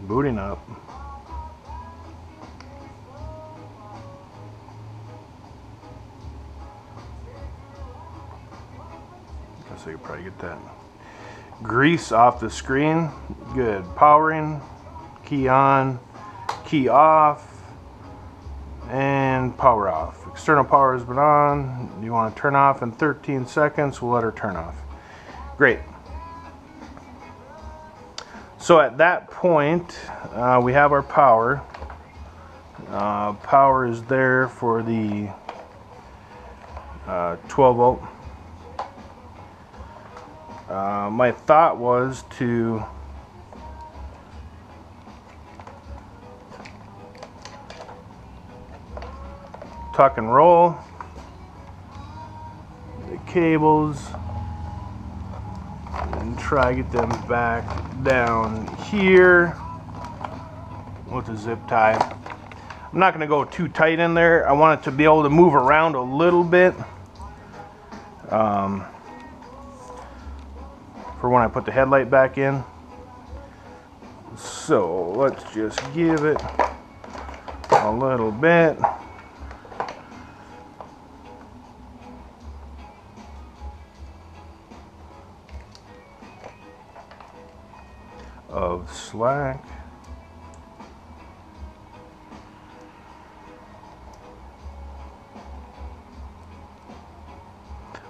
Booting up. Guess I could probably get that grease off the screen. Good. Powering, key on, key off, and power off. External power has been on. You want to turn off in 13 seconds. We'll let her turn off. Great. So at that point, we have our power. Power is there for the 12 volt. My thought was to tuck and roll the cables and try to get them back down here with a zip tie. I'm not going to go too tight in there. I want it to be able to move around a little bit for when I put the headlight back in. So let's just give it a little bit. Of slack.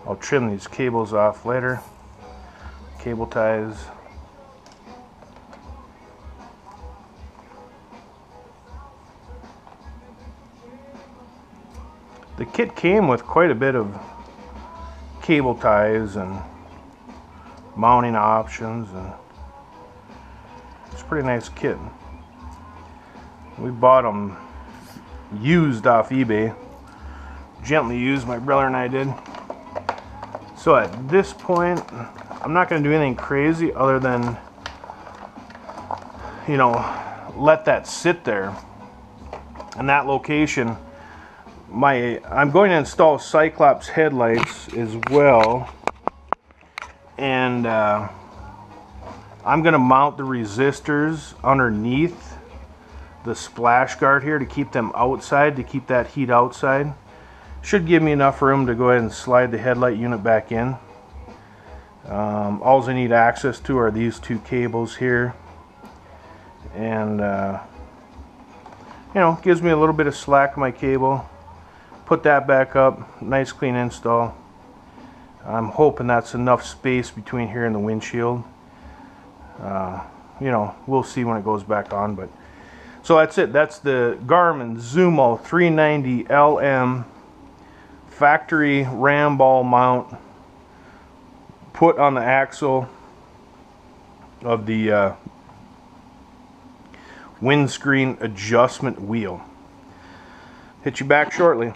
I'll trim these cables off later. Cable ties. The kit came with quite a bit of cable ties and mounting options, and it's a pretty nice kit. We bought them used off eBay. Gently used, my brother and I did. So at this point, I'm not going to do anything crazy other than, you know, let that sit there. In that location, I'm going to install Cyclops headlights as well, and I'm going to mount the resistors underneath the splash guard here to keep them outside, to keep that heat outside. Should give me enough room to go ahead and slide the headlight unit back in. All I need access to are these two cables here, and you know, gives me a little bit of slack in my cable. Put that back up, nice clean install. I'm hoping that's enough space between here and the windshield. You know, we'll see when it goes back on. But so that's it. That's the Garmin Zumo 390 LM factory ram ball mount put on the axle of the windscreen adjustment wheel. Hit you back shortly.